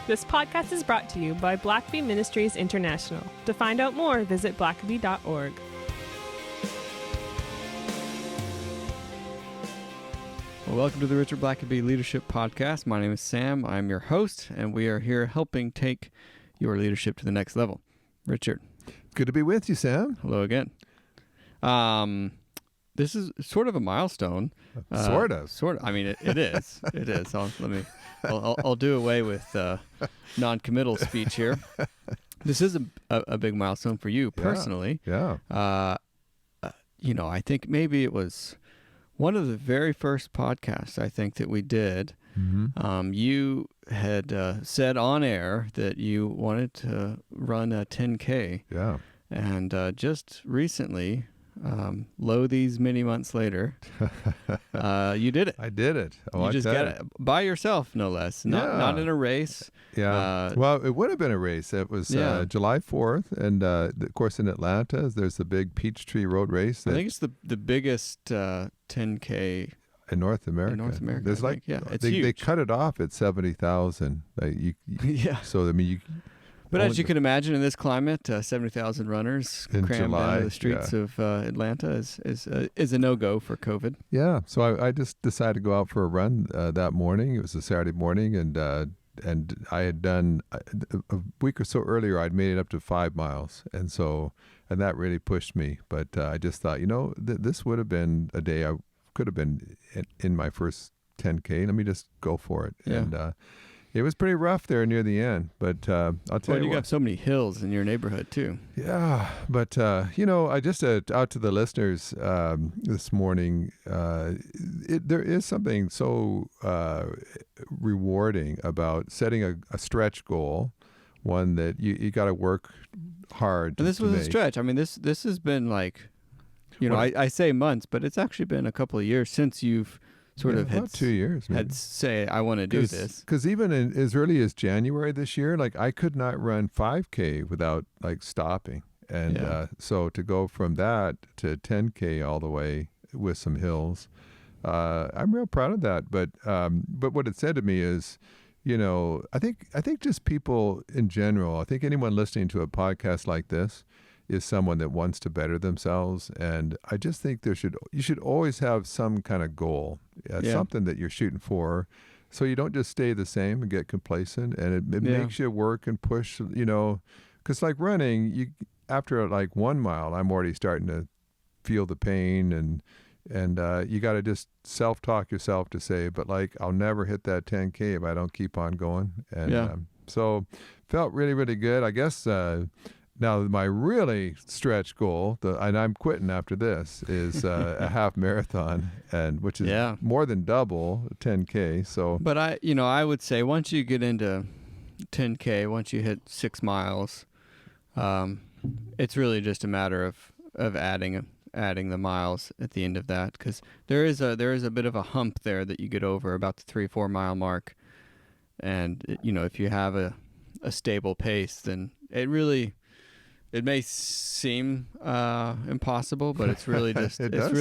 This podcast is brought to you by Blackaby Ministries International. To find out more, visit blackaby.org. Well, welcome to the Richard Blackaby Leadership Podcast. My name is Sam. I'm your host, and we are here helping take your leadership to the next level. Richard. Good to be with you, Sam. Hello again. This is sort of a milestone. Sort of. I mean, it is. It is. I'll do away with non-committal speech here. This is a big milestone for you personally. Yeah. I think maybe it was one of the very first podcasts I think that we did. Mm-hmm. You had said on air that you wanted to run a 10K. Yeah. And just recently, these many months later, you did it. I did it. You just got it by yourself, no less. Not in a race. Yeah. Well, it would have been a race. It was July 4th, and of course in Atlanta, there's the big Peachtree Road Race. I think it's the biggest 10K in North America. There's it's huge. They cut it off at 70,000. So I mean you. But as you can imagine, in this climate, 70,000 runners crammed down the streets of Atlanta is a no-go for COVID. Yeah, so I just decided to go out for a run that morning. It was a Saturday morning, and I had done a week or so earlier. I'd made it up to 5 miles, and that really pushed me. But I just thought, this would have been a day I could have been in my first 10K. Let me just go for it. Yeah. And it was pretty rough there near the end, but I'll tell you what. You got so many hills in your neighborhood too. Yeah, but I just out to the listeners this morning. There is something so rewarding about setting a stretch goal, one that you got to work hard. And this was a stretch. I mean, this has been like, I say months, but it's actually been a couple of years since you've about 2 years. Maybe. Had say I want to do this, because even as early as January this year, I could not run 5K without stopping, and so to go from that to 10K all the way with some hills, I'm real proud of that. But what it said to me is, I think just people in general, I think anyone listening to a podcast like this is someone that wants to better themselves, and I just think you should always have some kind of goal, something that you're shooting for, so you don't just stay the same and get complacent, and it makes you work and push, because like running, after 1 mile, I'm already starting to feel the pain, and you got to just self-talk yourself to say, but I'll never hit that 10K if I don't keep on going, and so felt really, really good. I guess now, my really stretch goal, and I'm quitting after this, is a half marathon, which is more than double 10K. So, but I would say once you get into 10K, once you hit 6 miles, it's really just a matter of adding the miles at the end of that, because there is a bit of a hump there that you get over about the 3-4 mile mark, and if you have a stable pace, then it may seem impossible, but it's really just it's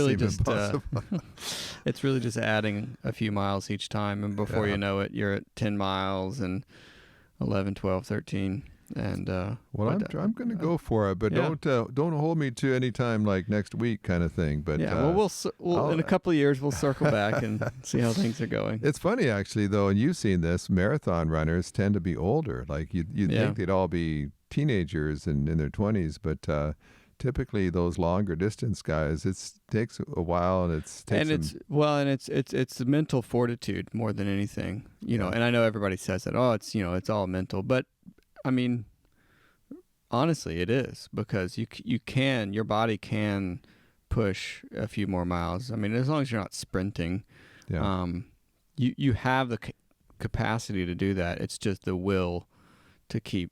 really just adding a few miles each time, and before you know it, you're at 10 miles and 11, 12, 13, and I'm going to go for it, but don't hold me to any time next week kind of thing. But we'll in a couple of years we'll circle back and see how things are going. It's funny actually though, and you've seen this. Marathon runners tend to be older. You'd think they'd all be teenagers and in their 20s, but typically those longer distance guys, it takes a while, and it's the mental fortitude more than anything, and I know everybody says that, it's all mental, but I mean, honestly, it is, because your body can push a few more miles. I mean, as long as you're not sprinting, you have the capacity to do that. It's just the will to keep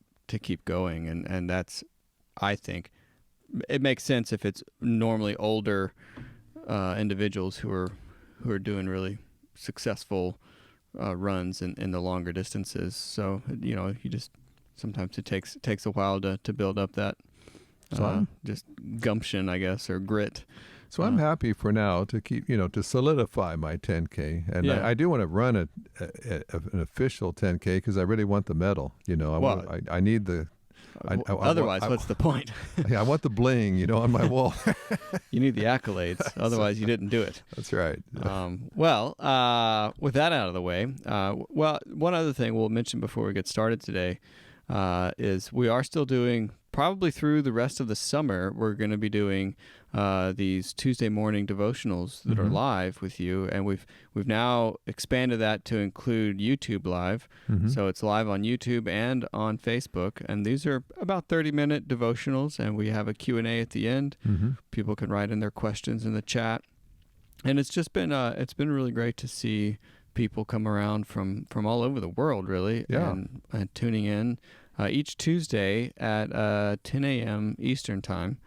going, and that's, I think, it makes sense if it's normally older individuals who are doing really successful runs in the longer distances. So you just sometimes it takes a while to build up that just gumption, I guess, or grit. So I'm happy for now to keep, to solidify my 10K. And Yeah. I do want to run an official 10K because I really want the medal. I need the... Otherwise, what's the point? I want the bling, on my wall. You need the accolades. Otherwise, you didn't do it. That's right. With that out of the way, one other thing we'll mention before we get started today is we are still doing, probably through the rest of the summer, we're going to be doing these Tuesday morning devotionals that are live with you, and we've now expanded that to include YouTube Live. So it's live on YouTube and on Facebook, and these are about 30-minute devotionals, and we have a Q&A at the end. People can write in their questions in the chat, and it's just been really great to see people come around from all over the world, really, and tuning in each Tuesday at 10 a.m. Eastern Time.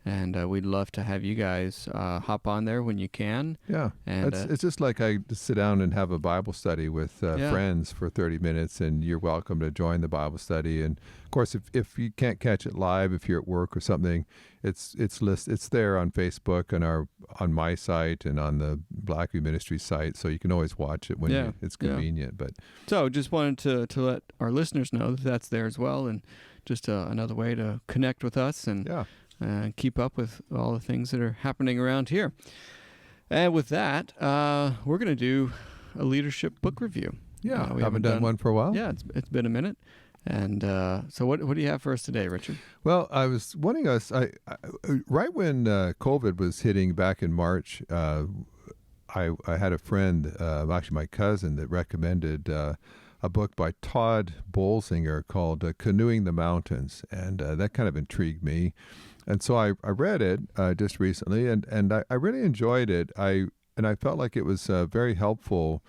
And we'd love to have you guys hop on there when you can. Yeah, and it's just like I just sit down and have a Bible study with friends for 30 minutes, and you're welcome to join the Bible study. And of course, if you can't catch it live, if you're at work or something, it's there on Facebook and on my site and on the Blackaby Ministry site, so you can always watch it when it's convenient. But so just wanted to let our listeners know that that's there as well, and just another way to connect with us and keep up with all the things that are happening around here. And with that, we're going to do a leadership book review. Yeah, we haven't done one for a while. Yeah, it's been a minute. And so what do you have for us today, Richard? Well, I was wanting us, right when COVID was hitting back in March, I had a friend, actually my cousin, that recommended a book by Tod Bolsinger called Canoeing the Mountains. And that kind of intrigued me. And so I read it just recently, and I really enjoyed it. I felt like it was a very helpful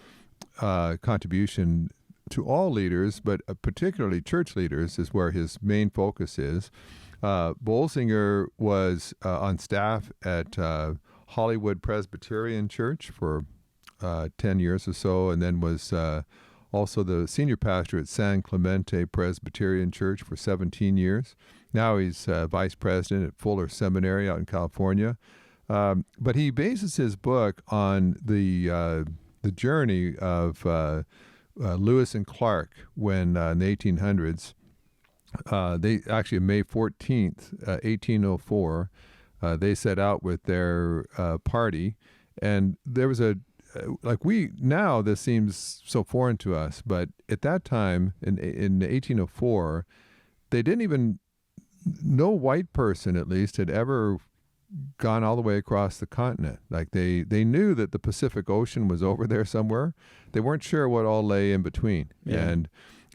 contribution to all leaders, but particularly church leaders is where his main focus is. Bolsinger was on staff at Hollywood Presbyterian Church for 10 years or so, and then was also the senior pastor at San Clemente Presbyterian Church for 17 years. Now he's vice president at Fuller Seminary out in California. But he bases his book on the journey of Lewis and Clark when in the 1800s, they actually May 14th, 1804, they set out with their party. And there was now this seems so foreign to us, but at that time in 1804, they didn't even, no white person at least had ever gone all the way across the continent. Like they knew that the Pacific Ocean was over there somewhere. They weren't sure what all lay in between. Yeah.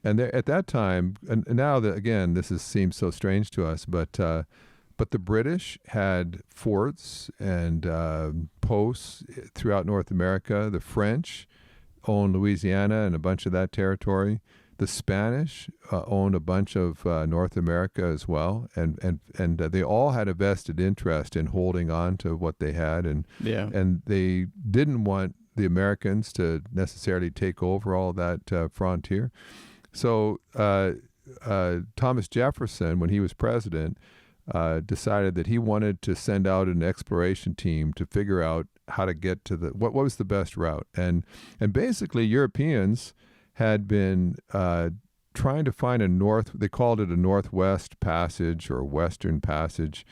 And at that time, and now that again, this seems so strange to us, but the British had forts and posts throughout North America. The French owned Louisiana and a bunch of that territory. The Spanish owned a bunch of North America as well, and they all had a vested interest in holding on to what they had, and they didn't want the Americans to necessarily take over all that frontier. So Thomas Jefferson, when he was president, decided that he wanted to send out an exploration team to figure out how to get to what was the best route, and basically Europeans had been trying to find they called it a northwest passage or western passage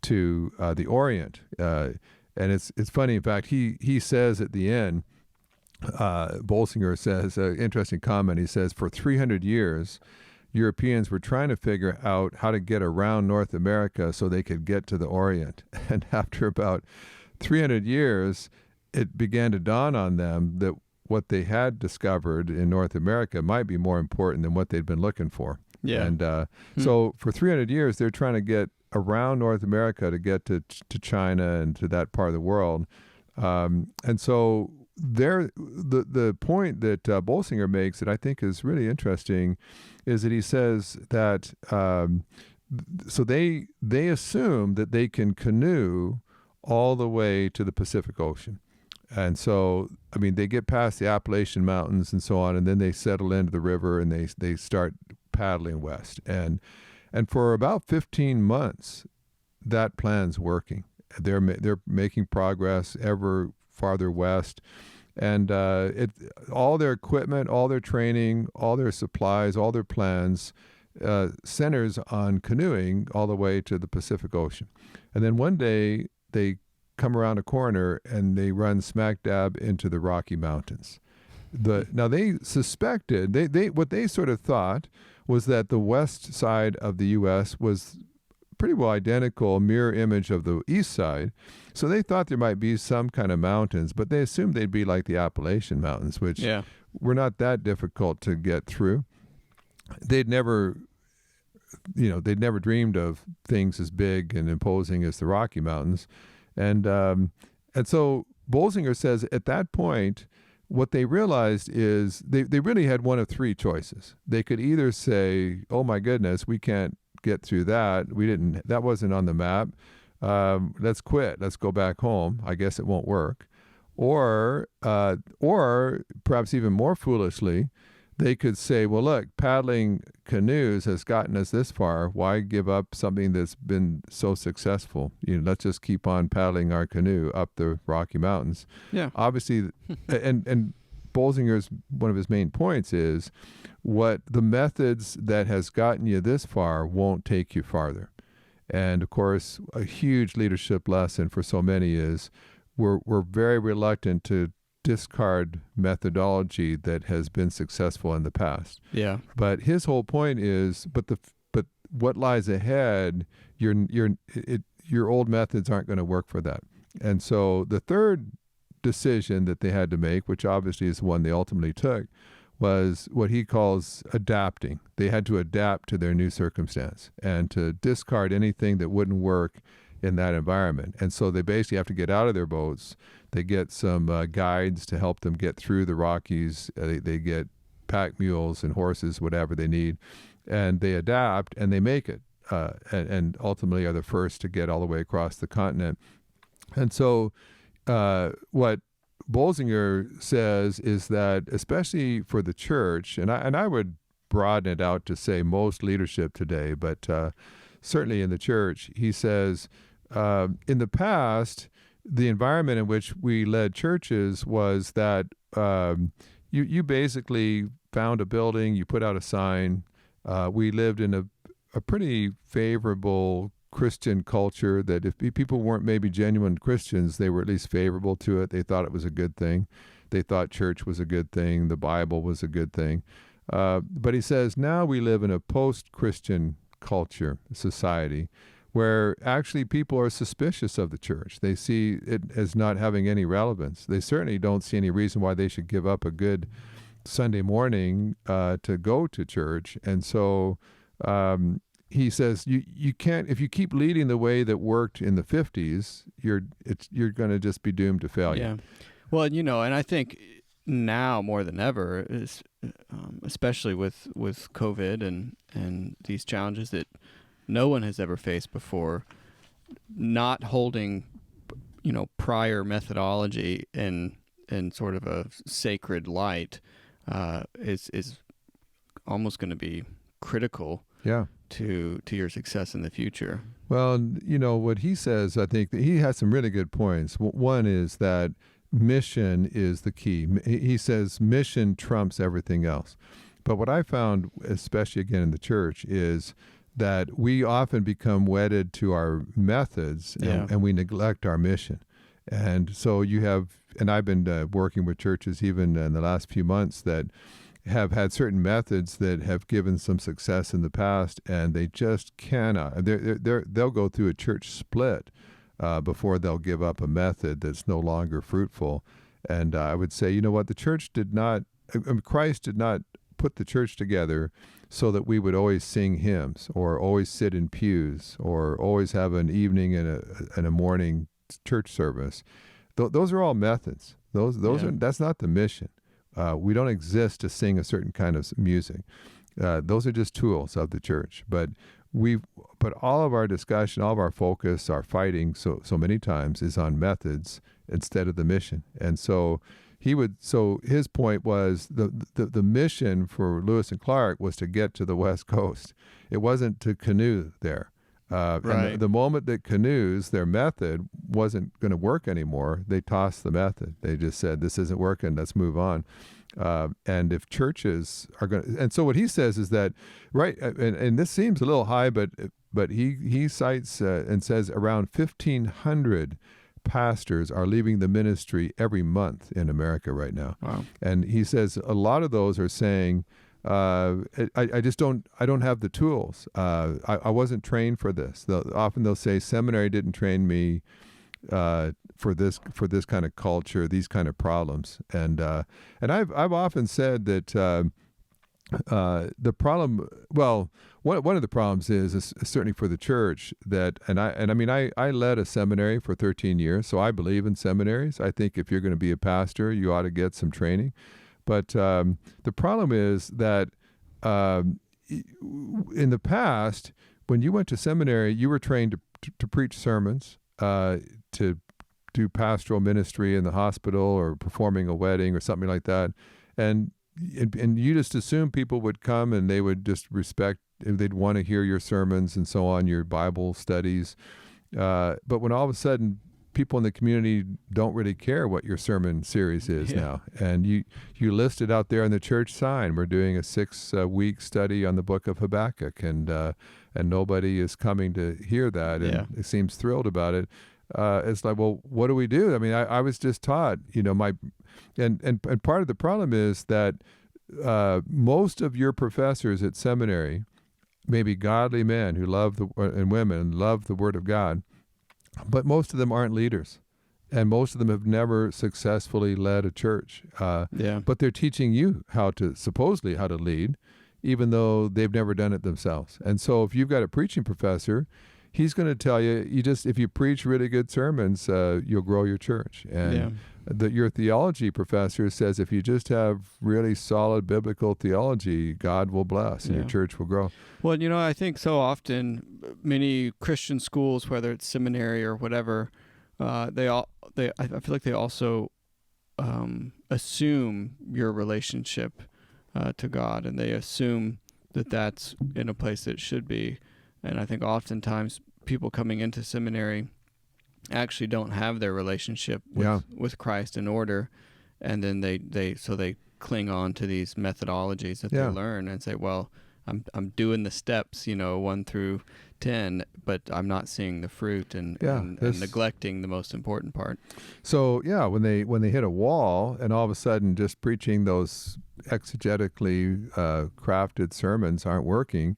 to the Orient. And it's funny, in fact, he says at the end, Bolsinger says, an interesting comment, he says, for 300 years, Europeans were trying to figure out how to get around North America so they could get to the Orient. And after about 300 years, it began to dawn on them that what they had discovered in North America might be more important than what they'd been looking for. Yeah. And so for 300 years, they're trying to get around North America to get to China and to that part of the world. And so the point that Bolsinger makes that I think is really interesting is that he says that so they assume that they can canoe all the way to the Pacific Ocean. And so, I mean, they get past the Appalachian Mountains and so on, and then they settle into the river and they start paddling west. And for about 15 months, that plan's working. they're making progress ever farther west. And all their equipment, all their training, all their supplies, all their plans centers on canoeing all the way to the Pacific Ocean. And then one day they come around a corner and they run smack dab into the Rocky Mountains. Now they suspected, what they sort of thought was that the west side of the U.S. was pretty well identical mirror image of the east side. So they thought there might be some kind of mountains, but they assumed they'd be like the Appalachian Mountains, which were not that difficult to get through. They'd never dreamed of things as big and imposing as the Rocky Mountains. And so Bolsinger says at that point, what they realized is they really had one of three choices. They could either say, oh my goodness, we can't get through that. That wasn't on the map. Let's quit. Let's go back home. I guess it won't work. Or perhaps even more foolishly, they could say, well, look, paddling canoes has gotten us this far. Why give up something that's been so successful? Let's just keep on paddling our canoe up the Rocky Mountains. Yeah. Obviously, and Bolsinger's, one of his main points is what the methods that has gotten you this far won't take you farther. And of course, a huge leadership lesson for so many is we're very reluctant to discard methodology that has been successful in the past. Yeah. But his whole point is, but what lies ahead, your old methods aren't going to work for that. And so the third decision that they had to make, which obviously is the one they ultimately took, was what he calls adapting. They had to adapt to their new circumstance and to discard anything that wouldn't work in that environment. And so they basically have to get out of their boats. They get some guides to help them get through the Rockies. They get pack mules and horses, whatever they need, and they adapt and they make it, and ultimately are the first to get all the way across the continent. And so what Bolsinger says is that, especially for the church, and I would broaden it out to say most leadership today, but certainly in the church, he says, in the past, the environment in which we led churches was that you basically found a building, you put out a sign. We lived in a pretty favorable Christian culture that if people weren't maybe genuine Christians, they were at least favorable to it. They thought it was a good thing. They thought church was a good thing. The Bible was a good thing. But he says now we live in a post-Christian culture, society, where actually people are suspicious of the church. They see it as not having any relevance. They certainly don't see any reason why they should give up a good Sunday morning to go to church. And so he says you can't, if you keep leading the way that worked in the 50s, you're going to just be doomed to failure. Yeah. Well, and I think now more than ever, especially with COVID and these challenges that no one has ever faced before, not holding, prior methodology in sort of a sacred light is almost going to be critical. Yeah. To your success in the future. Well, what he says, I think that he has some really good points. One is that mission is the key. He says mission trumps everything else. But what I found, especially again in the church, is that we often become wedded to our methods and we neglect our mission. And so and I've been working with churches even in the last few months that have had certain methods that have given some success in the past, and they just cannot. They'll go through a church split before they'll give up a method that's no longer fruitful. And I would say, the church Christ did not put the church together so that we would always sing hymns or always sit in pews or always have an evening and a morning church service. Those are all methods. That's not the mission. We don't exist to sing a certain kind of music. Those are just tools of the church. But all of our discussion, all of our focus, our fighting so many times is on methods instead of the mission. And so his point was the mission for Lewis and Clark was to get to the West Coast. It wasn't to canoe there. Right. And the moment that canoes, their method, wasn't going to work anymore, they tossed the method. They just said, this isn't working, let's move on. And if churches are going to, and so what he says is that, right, and this seems a little high, but he cites and says around 1,500 pastors are leaving the ministry every month in America right now. Wow. And he says a lot of those are saying, I just don't have the tools. I wasn't trained for this. Often they'll say seminary didn't train me for this kind of culture, these kind of problems. And I've often said that the problem, well, one of the problems is certainly for the church that, I led a seminary for 13 years, so I believe in seminaries. I think if you're going to be a pastor, you ought to get some training. But the problem is that in the past, when you went to seminary, you were trained to preach sermons, to do pastoral ministry in the hospital or performing a wedding or something like that. And you just assume people would come and they would just respect, they'd want to hear your sermons and so on, your Bible studies. But when all of a sudden people in the community don't really care what your sermon series is now. And you list it out there on the church sign. We're doing a 6-week study on the book of Habakkuk, and nobody is coming to hear that, and it seems thrilled about it. It's like, well, what do we do? I mean, I was just taught, and part of the problem is that most of your professors at seminary may be godly men who love and women love the Word of God, but most of them aren't leaders, and most of them have never successfully led a church. But they're teaching you supposedly how to lead, even though they've never done it themselves. And so if you've got a preaching professor, he's going to tell you, if you preach really good sermons, you'll grow your church. And your theology professor says if you just have really solid biblical theology, God will bless and your church will grow. Well, I think so often many Christian schools, whether it's seminary or whatever, I feel like they also assume your relationship to God, and they assume that that's in a place that it should be. And I think oftentimes people coming into seminary actually don't have their relationship with Christ in order, and then they cling on to these methodologies that they learn and say, well, I'm doing the steps, 1 through 10, but I'm not seeing the fruit and neglecting the most important part. So when they hit a wall and all of a sudden just preaching those exegetically crafted sermons aren't working,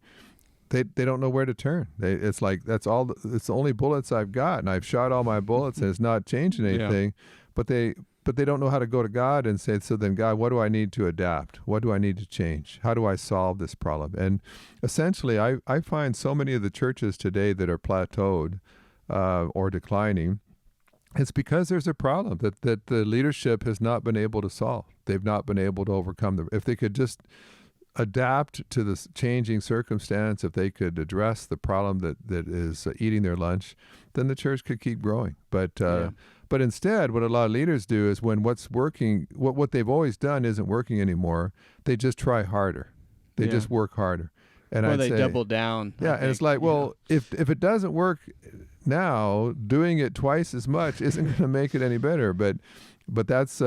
they don't know where to turn. It's like it's the only bullets I've got, and I've shot all my bullets, and it's not changing anything. But they don't know how to go to God and say, so then God, what do I need to adapt? What do I need to change? How do I solve this problem? And essentially, I find so many of the churches today that are plateaued or declining, it's because there's a problem that the leadership has not been able to solve. They've not been able to overcome if they could just adapt to this changing circumstance, if they could address the problem that is eating their lunch, then the church could keep growing. But instead, what a lot of leaders do is when what's working, what they've always done isn't working anymore, they just try harder. They just work harder. And or they double down. Yeah, and it's like, well, if it doesn't work now, doing it twice as much isn't going to make it any better. But that's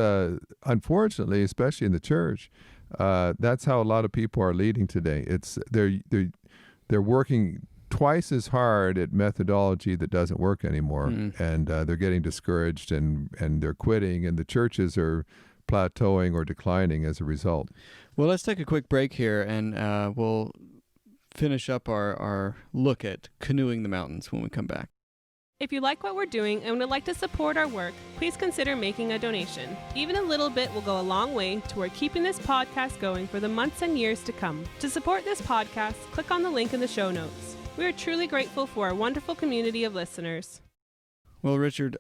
unfortunately, especially in the church, that's how a lot of people are leading today. It's they're working twice as hard at methodology that doesn't work anymore, and they're getting discouraged and they're quitting, and the churches are plateauing or declining as a result. Well, let's take a quick break here, and we'll finish up our look at Canoeing the Mountains when we come back. If you like what we're doing and would like to support our work, please consider making a donation. Even a little bit will go a long way toward keeping this podcast going for the months and years to come. To support this podcast, click on the link in the show notes. We are truly grateful for our wonderful community of listeners. Well, Richard,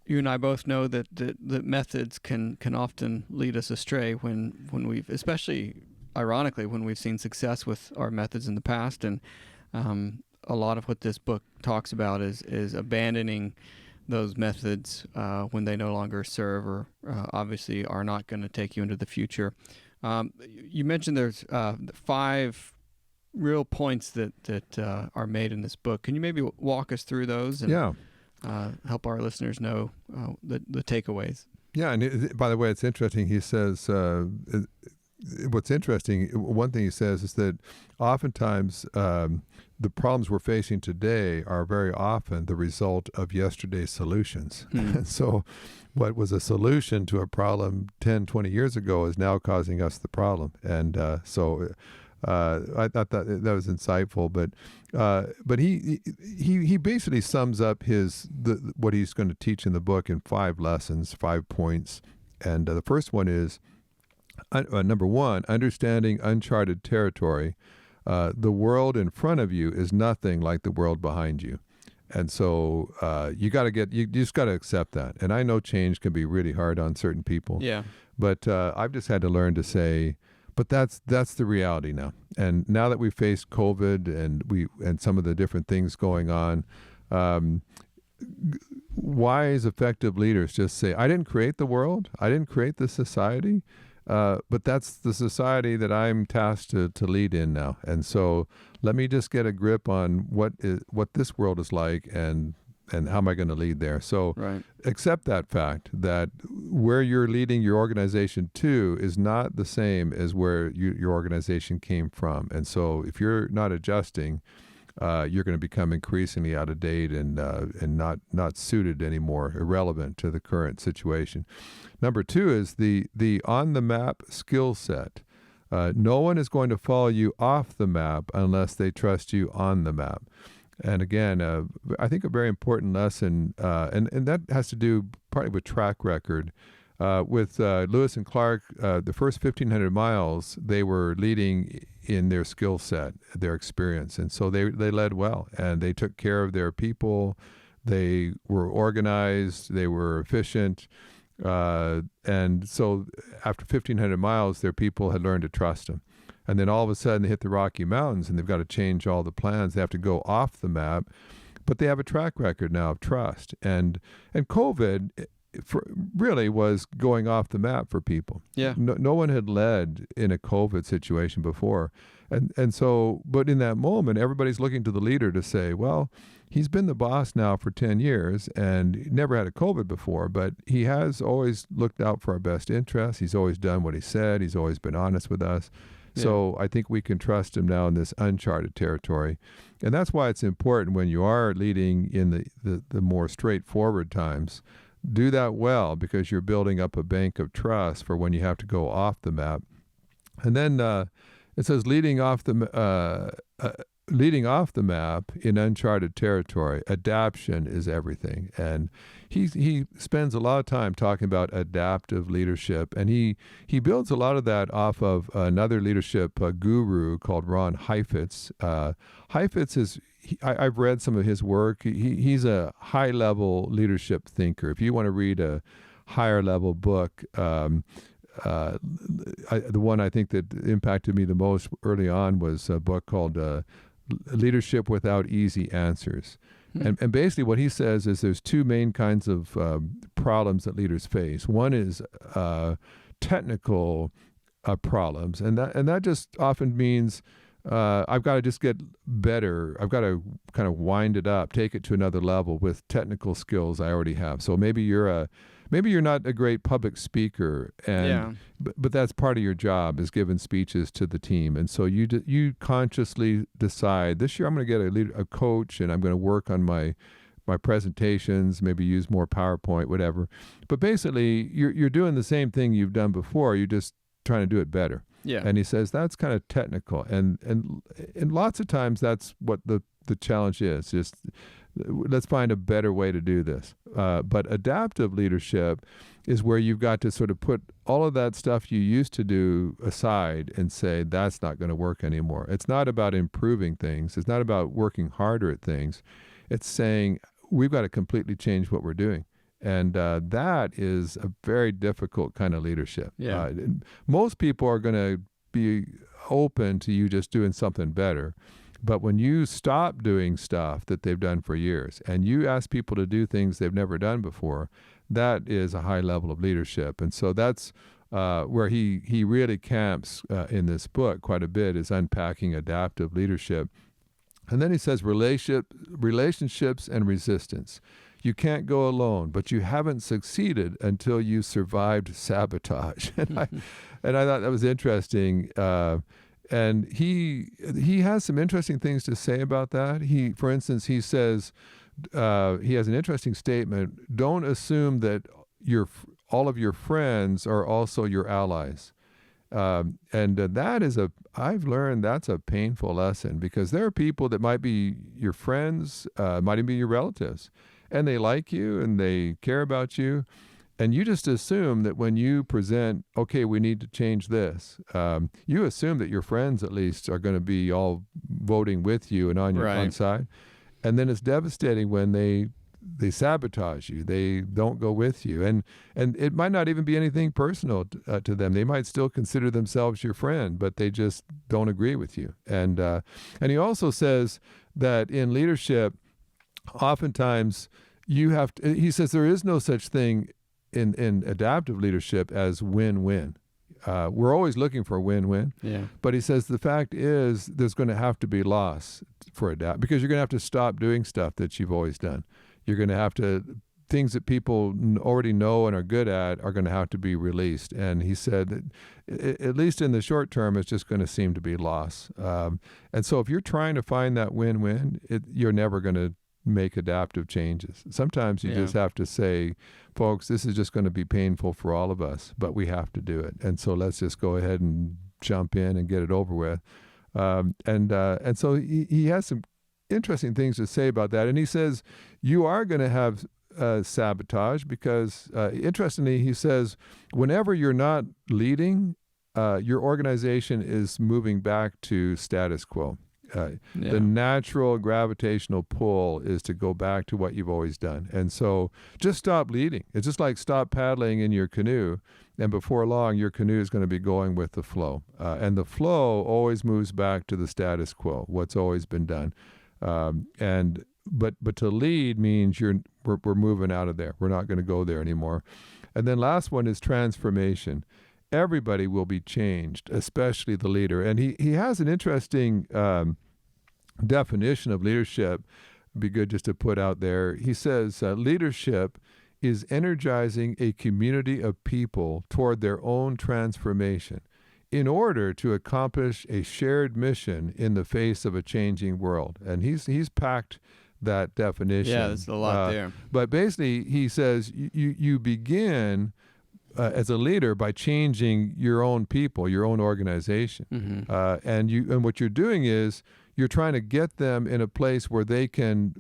you and I both know that the methods can often lead us astray when we've, especially ironically, when we've seen success with our methods in the past, and a lot of what this book talks about is abandoning those methods when they no longer serve or obviously are not going to take you into the future. You mentioned there's 5 real points that are made in this book. Can you maybe walk us through those and help our listeners know the takeaways? Yeah, and by the way, it's interesting. He says, what's interesting, one thing he says is that oftentimes the problems we're facing today are very often the result of yesterday's solutions. So what was a solution to a problem 10, 20 years ago is now causing us the problem. And so I thought that was insightful. But he basically sums up what he's going to teach in the book in 5 lessons, 5 points. And the first one is, number 1, understanding uncharted territory. The world in front of you is nothing like the world behind you. And so you just got to accept that. And I know change can be really hard on certain people. Yeah. But I've just had to learn to say, but that's the reality now. And now that we've faced COVID and some of the different things going on, wise, effective leaders just say, I didn't create the world. I didn't create the society. But that's the society that I'm tasked to lead in now. And so let me just get a grip on what this world is like and how am I going to lead there. So accept that fact that where you're leading your organization to is not the same as where your organization came from. And so if you're not adjusting, you're going to become increasingly out of date and not suited anymore, irrelevant to the current situation. Number 2 is the on the map skill set. No one is going to follow you off the map unless they trust you on the map. And again, I think a very important lesson, and that has to do partly with track record. With Lewis and Clark, the first 1,500 miles, they were leading in their skill set, their experience. And so they led well, and they took care of their people. They were organized. They were efficient. And so after 1,500 miles, their people had learned to trust them. And then all of a sudden they hit the Rocky Mountains and they've got to change all the plans. They have to go off the map, but they have a track record now of trust. And COVID really was going off the map for people. Yeah. No one had led in a COVID situation before. And so, but in that moment, everybody's looking to the leader to say, well, he's been the boss now for 10 years and never had a COVID before, but he has always looked out for our best interests. He's always done what he said. He's always been honest with us. Yeah. So I think we can trust him now in this uncharted territory. And that's why it's important when you are leading in the more straightforward times, do that well, because you're building up a bank of trust for when you have to go off the map. And then it says leading off the map in uncharted territory, adaptation is everything. And he spends a lot of time talking about adaptive leadership, and he builds a lot of that off of another leadership guru called Ron Heifetz. Heifetz is, I've read some of his work. He's a high-level leadership thinker. If you want to read a higher-level book, the one I think that impacted me the most early on was a book called Leadership Without Easy Answers. And basically what he says is there's 2 main kinds of problems that leaders face. One is technical problems, and that just often means I've got to just get better. I've got to kind of wind it up, take it to another level with technical skills I already have. So maybe you're not a great public speaker, but that's part of your job, is giving speeches to the team. And so you consciously decide, this year I'm going to get a coach, and I'm going to work on my presentations, maybe use more PowerPoint, whatever. But basically, you're doing the same thing you've done before. You're just trying to do it better. Yeah. And he says that's kind of technical, and lots of times that's what the challenge is. Just let's find a better way to do this. But adaptive leadership is where you've got to sort of put all of that stuff you used to do aside and say, that's not going to work anymore. It's not about improving things. It's not about working harder at things. It's saying, we've got to completely change what we're doing. And that is a very difficult kind of leadership. Yeah. Most people are going to be open to you just doing something better. But when you stop doing stuff that they've done for years and you ask people to do things they've never done before, that is a high level of leadership. And so that's where he really camps in this book quite a bit, is unpacking adaptive leadership. And then he says relationships and resistance. You can't go alone, but you haven't succeeded until you survived sabotage. And I thought that was interesting. And he has some interesting things to say about that. For instance, he says, he has an interesting statement: don't assume that all of your friends are also your allies. I've learned that's a painful lesson, because there are people that might be your friends, might even be your relatives, and they like you and they care about you. And you just assume that when you present, okay, we need to change this, you assume that your friends at least are going to be all voting with you and on your own side. And then it's devastating when they sabotage you. They don't go with you. And it might not even be anything personal to them. They might still consider themselves your friend, but they just don't agree with you. And he also says that in leadership, oftentimes he says there is no such thing in adaptive leadership as win-win. We're always looking for a win-win. Yeah. But he says the fact is there's going to have to be loss for adapt, because you're going to have to stop doing stuff that you've always done. You're going to have to, things that people already know and are good at are going to have to be released. And he said that at least in the short term, it's just going to seem to be loss. And so if you're trying to find that win-win, you're never going to make adaptive changes. Sometimes you just have to say, folks, this is just going to be painful for all of us, but we have to do it. And so let's just go ahead and jump in and get it over with. And so he has some interesting things to say about that. And he says, you are going to have sabotage, because interestingly, he says, whenever you're not leading, your organization is moving back to status quo. The natural gravitational pull is to go back to what you've always done. And so just stop leading. It's just like stop paddling in your canoe, and before long, your canoe is going to be going with the flow. And the flow always moves back to the status quo, what's always been done. But to lead means we're moving out of there. We're not going to go there anymore. And then last one is transformation. Everybody will be changed, especially the leader. And he has an interesting definition of leadership. It'd be good just to put out there. He says leadership is energizing a community of people toward their own transformation in order to accomplish a shared mission in the face of a changing world. And he's packed that definition. Yeah, there's a lot there. But basically, he says you begin as a leader by changing your own people, your own organization. Mm-hmm. And what you're doing is you're trying to get them in a place where they can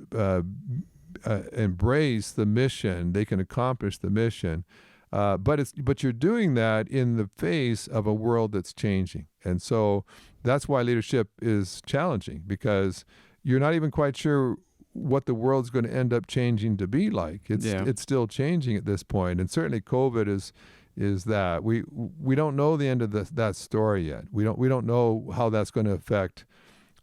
embrace the mission, they can accomplish the mission. But you're doing that in the face of a world that's changing. And so that's why leadership is challenging, because you're not even quite sure what the world's going to end up changing to be like. It's still changing at this point. And certainly COVID is that. We don't know the end of that story yet. We don't know how that's going to affect,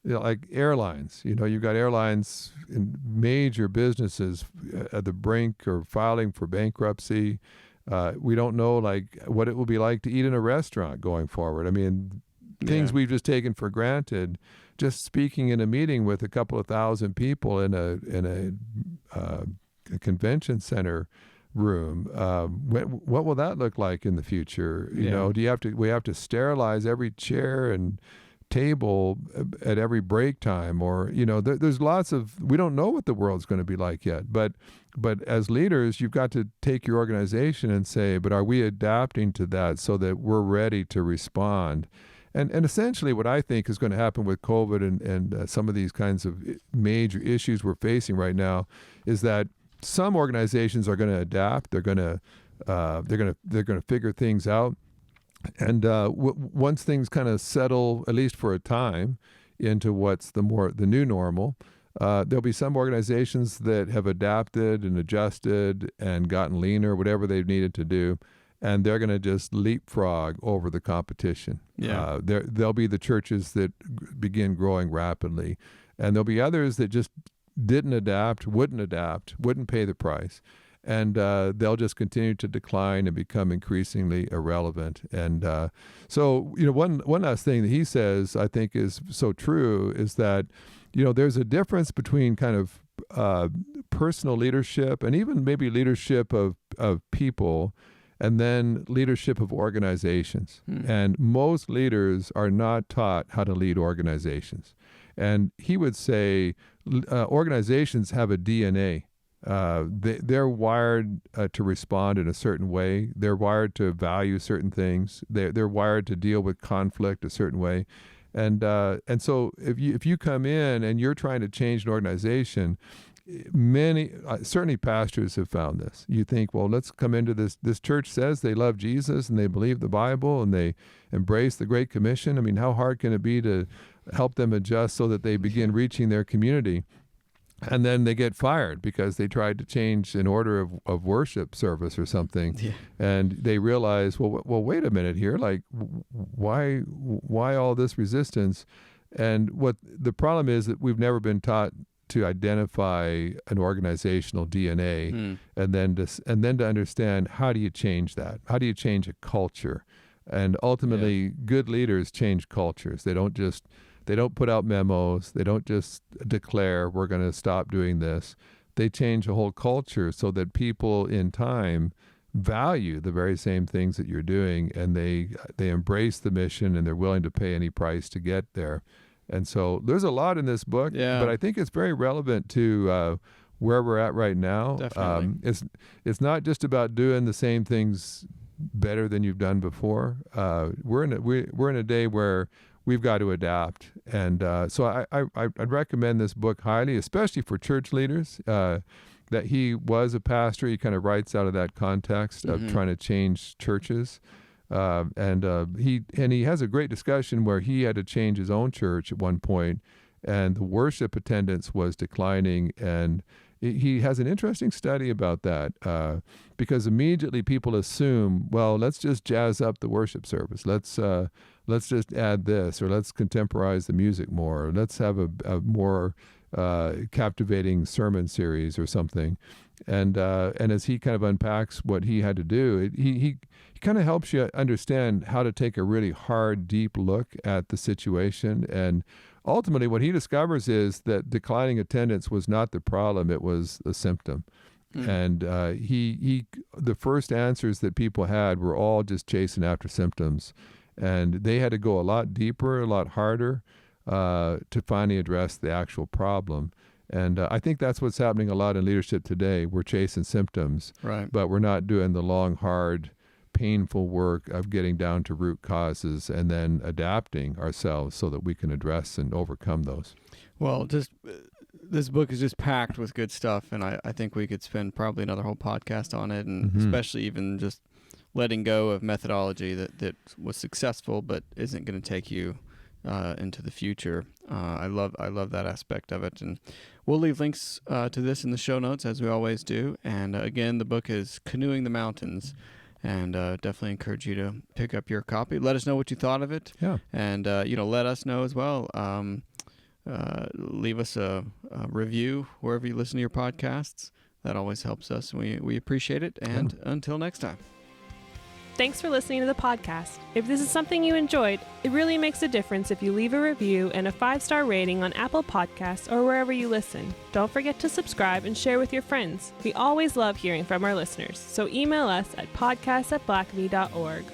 like airlines. You've got airlines in major businesses at the brink or filing for bankruptcy. We don't know what it will be like to eat in a restaurant going forward. I mean, things we've just taken for granted. Just speaking in a meeting with a couple of thousand people in a convention center room, what will that look like in the future? We have to sterilize every chair and table at every break time, or there's lots of, we don't know what the world's going to be like yet, but as leaders, you've got to take your organization and say, but are we adapting to that so that we're ready to respond? And essentially what I think is going to happen with COVID and some of these kinds of major issues we're facing right now is that some organizations are going to adapt. They're going to figure things out. And once things kind of settle, at least for a time, into what's the new normal, there'll be some organizations that have adapted and adjusted and gotten leaner, whatever they've needed to do, and they're going to just leapfrog over the competition. Yeah. There'll be the churches that begin growing rapidly, and there'll be others that just didn't adapt, wouldn't pay the price. and they'll just continue to decline and become increasingly irrelevant. And so, one last thing that he says I think is so true is that, there's a difference between kind of personal leadership and even maybe leadership of people, and then leadership of organizations. And most leaders are not taught how to lead organizations. And he would say organizations have a DNA. They're wired to respond in a certain way. They're wired to value certain things. They're wired to deal with conflict a certain way. And so if you come in and you're trying to change an organization, many certainly pastors have found this. You think, well, let's come into this church says they love Jesus and they believe the Bible and they embrace the Great Commission. I mean, how hard can it be to help them adjust so that they begin reaching their community? And then they get fired because they tried to change an order of worship service or something. Yeah. And they realize, well, wait a minute here. Like, why all this resistance? And what the problem is that we've never been taught to identify an organizational DNA, and then to understand, how do you change that? How do you change a culture? And ultimately, good leaders change cultures. They don't put out memos. They don't just declare, we're going to stop doing this. They change a whole culture so that people in time value the very same things that you're doing, and they embrace the mission, and they're willing to pay any price to get there. And so there's a lot in this book, but I think it's very relevant to where we're at right now. Definitely. It's not just about doing the same things better than you've done before. We're in a day where we've got to adapt. And so I'd recommend this book highly, especially for church leaders, that he was a pastor. He kind of writes out of that context of trying to change churches. And he has a great discussion where he had to change his own church at one point, and the worship attendance was declining. And he has an interesting study about that, because immediately people assume, well, let's just jazz up the worship service. Let's just add this, or let's contemporize the music more, or let's have a more captivating sermon series or something. And as he kind of unpacks what he had to do, he kind of helps you understand how to take a really hard, deep look at the situation. And ultimately, what he discovers is that declining attendance was not the problem; it was a symptom. And the first answers that people had were all just chasing after symptoms, and they had to go a lot deeper, a lot harder to finally address the actual problem. And I think that's what's happening a lot in leadership today. We're chasing symptoms, right, but we're not doing the long, hard, painful work of getting down to root causes and then adapting ourselves so that we can address and overcome those. Well, just this book is just packed with good stuff, and I think we could spend probably another whole podcast on it, and especially even just letting go of methodology that was successful but isn't going to take you into the future. I love that aspect of it, and we'll leave links to this in the show notes, as we always do. And again, the book is Canoeing the Mountains, and definitely encourage you to pick up your copy. Let us know what you thought of it, and let us know as well. Leave us a review wherever you listen to your podcasts. That always helps us. We appreciate it, and until next time. Thanks for listening to the podcast. If this is something you enjoyed, it really makes a difference if you leave a review and a 5-star rating on Apple Podcasts or wherever you listen. Don't forget to subscribe and share with your friends. We always love hearing from our listeners, so email us at podcast@blackaby.org.